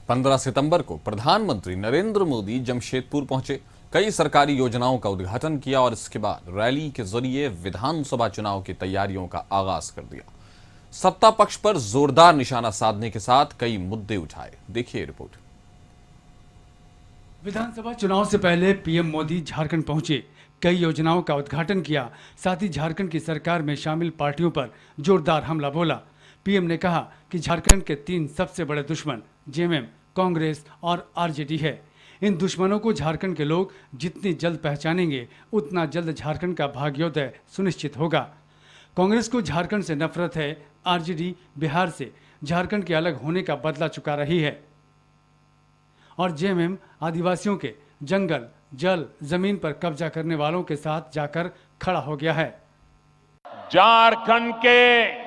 15 सितंबर को प्रधानमंत्री नरेंद्र मोदी जमशेदपुर पहुंचे, कई सरकारी योजनाओं का उद्घाटन किया और इसके बाद रैली के जरिए विधानसभा चुनाव की तैयारियों का आगाज कर दिया। सत्ता पक्ष पर जोरदार निशाना साधने के साथ कई मुद्दे उठाए। देखिए रिपोर्ट। विधानसभा चुनाव से पहले पीएम मोदी झारखंड पहुंचे, कई योजनाओं का उद्घाटन किया, साथ ही झारखंड की सरकार में शामिल पार्टियों पर जोरदार हमला बोला। पीएम ने कहा कि झारखंड के 3 सबसे बड़े दुश्मन जेएमएम, कांग्रेस और आरजेडी है। इन दुश्मनों को झारखंड के लोग जितनी जल्द पहचानेंगे, उतना जल्द झारखंड का भाग्योदय सुनिश्चित होगा। कांग्रेस को झारखंड से नफरत है, आरजेडी बिहार से झारखंड के अलग होने का बदला चुका रही है और जेएमएम आदिवासियों के जंगल, जल, जमीन पर कब्जा करने वालों के साथ जाकर खड़ा हो गया है। झारखंड के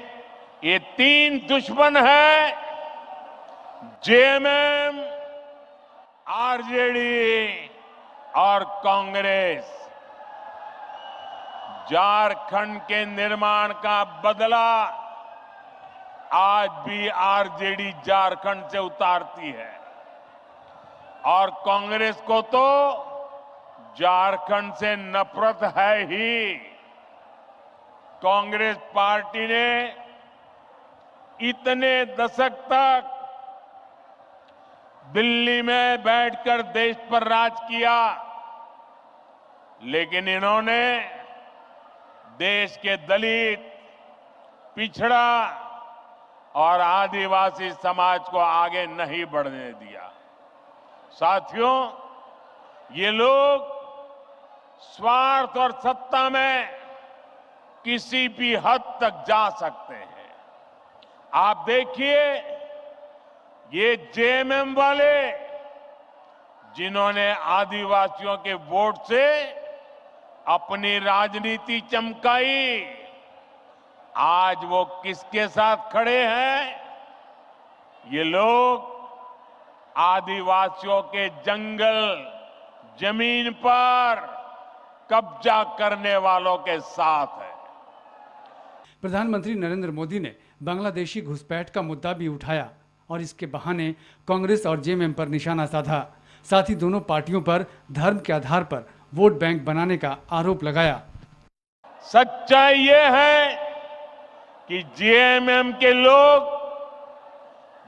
ये 3 दुश्मन है, जेएमएम, आरजेडी और कांग्रेस। झारखंड के निर्माण का बदला आज भी आरजेडी झारखंड से उतारती है और कांग्रेस को तो झारखंड से नफरत है ही। कांग्रेस पार्टी ने इतने दशक तक दिल्ली में बैठकर देश पर राज किया, लेकिन इन्होंने देश के दलित, पिछड़ा और आदिवासी समाज को आगे नहीं बढ़ने दिया। साथियों, ये लोग स्वार्थ और सत्ता में किसी भी हद तक जा सकते हैं। आप देखिए, ये जेएमएम वाले जिन्होंने आदिवासियों के वोट से अपनी राजनीति चमकाई, आज वो किसके साथ खड़े हैं? ये लोग आदिवासियों के जंगल, जमीन पर कब्जा करने वालों के साथ है। प्रधानमंत्री नरेंद्र मोदी ने बांग्लादेशी घुसपैठ का मुद्दा भी उठाया और इसके बहाने कांग्रेस और जेएमएम पर निशाना साधा। साथ ही दोनों पार्टियों पर धर्म के आधार पर वोट बैंक बनाने का आरोप लगाया। सच्चाई ये है कि जेएमएम के लोग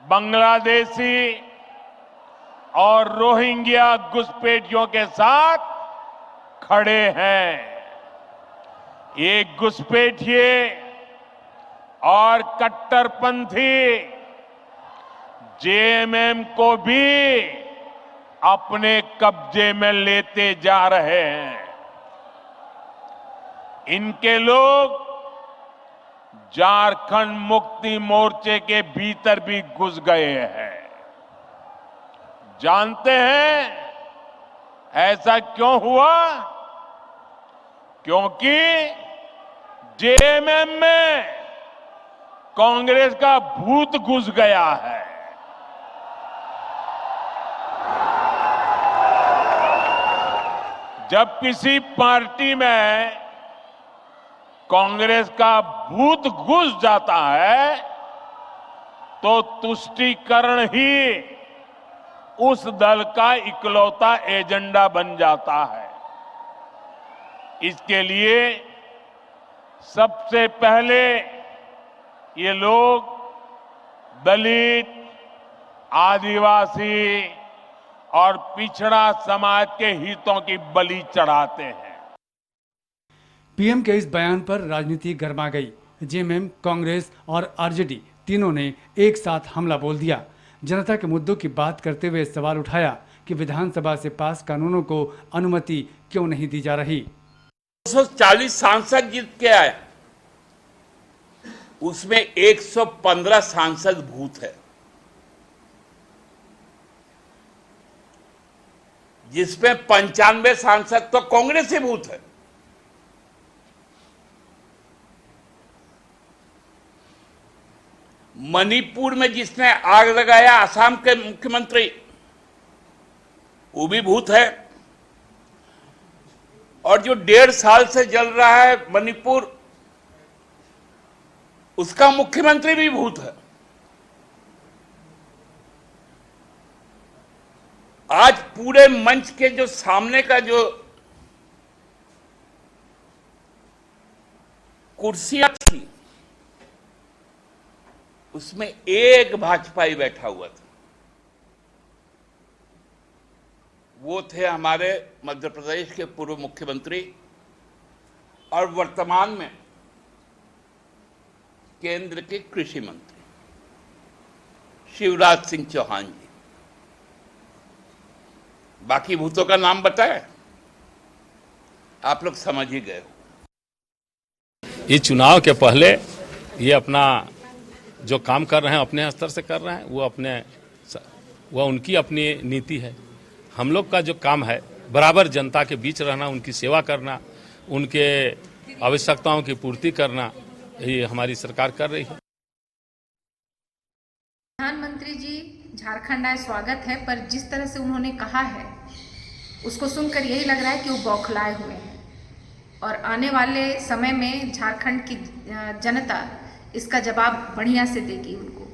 बांग्लादेशी और रोहिंग्या घुसपैठियों के साथ खड़े हैं। ये घुसपैठिए और कट्टरपंथी जेएमएम को भी अपने कब्जे में लेते जा रहे हैं। इनके लोग झारखंड मुक्ति मोर्चे के भीतर भी घुस गए हैं। जानते हैं ऐसा क्यों हुआ? क्योंकि जेएमएम में कांग्रेस का भूत घुस गया है। जब किसी पार्टी में कांग्रेस का भूत घुस जाता है तो तुष्टीकरण ही उस दल का इकलौता एजेंडा बन जाता है। इसके लिए सबसे पहले ये लोग दलित, आदिवासी और पिछड़ा समाज के हितों की बलि चढ़ाते हैं। पीएम के इस बयान पर राजनीति गर्मा गई। जेएमएम, कांग्रेस और आरजेडी तीनों ने एक साथ हमला बोल दिया। जनता के मुद्दों की बात करते हुए सवाल उठाया कि विधानसभा से पास कानूनों को अनुमति क्यों नहीं दी जा रही। 240 सांसद जीत के आए, उसमें 115 सांसद भूत है, जिसमें 95 सांसद तो कांग्रेस से भूत है। मणिपुर में जिसने आग लगाया, असम के मुख्यमंत्री, वो भी भूत है। और जो 1.5 साल से जल रहा है मणिपुर, उसका मुख्यमंत्री भी भूत है। आज पूरे मंच के जो सामने का जो कुर्सियां थी उसमें एक भाजपाई बैठा हुआ था। वो थे हमारे मध्य प्रदेश के पूर्व मुख्यमंत्री और वर्तमान में केंद्र के कृषि मंत्री शिवराज सिंह चौहान जी। बाकी भूतों का नाम बताए, आप लोग समझ ही गए। ये चुनाव के पहले ये अपना जो काम कर रहे हैं अपने स्तर से कर रहे हैं, वो उनकी अपनी नीति है। हम लोग का जो काम है बराबर जनता के बीच रहना, उनकी सेवा करना, उनके आवश्यकताओं की पूर्ति करना, ये हमारी सरकार कर रही है। प्रधानमंत्री जी झारखंड आए, स्वागत है, पर जिस तरह से उन्होंने कहा है उसको सुनकर यही लग रहा है कि वो बौखलाए हुए हैं और आने वाले समय में झारखंड की जनता इसका जवाब बढ़िया से देगी उनको।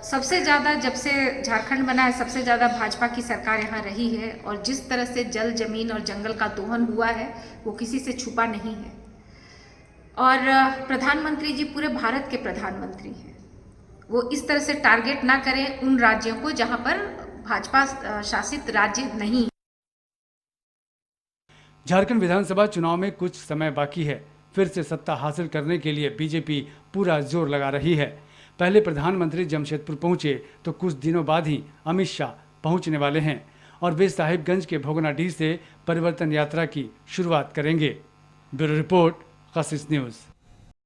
सबसे ज़्यादा जब से झारखंड बना है सबसे ज़्यादा भाजपा की सरकार यहाँ रही है और जिस तरह से जल, जमीन और जंगल का दोहन हुआ है वो किसी से छुपा नहीं है। और प्रधानमंत्री जी पूरे भारत के प्रधानमंत्री हैं, वो इस तरह से टारगेट ना करें उन राज्यों को जहाँ पर भाजपा शासित राज्य नहीं है। झारखंड विधानसभा चुनाव में कुछ समय बाकी है। फिर से सत्ता हासिल करने के लिए बीजेपी पूरा जोर लगा रही है। पहले प्रधानमंत्री जमशेदपुर पहुंचे तो कुछ दिनों बाद ही अमित शाह पहुंचने वाले हैं और वे साहिबगंज के भोगनाडीह से परिवर्तन यात्रा की शुरुआत करेंगे। ब्यूरो रिपोर्ट, कशिश न्यूज़।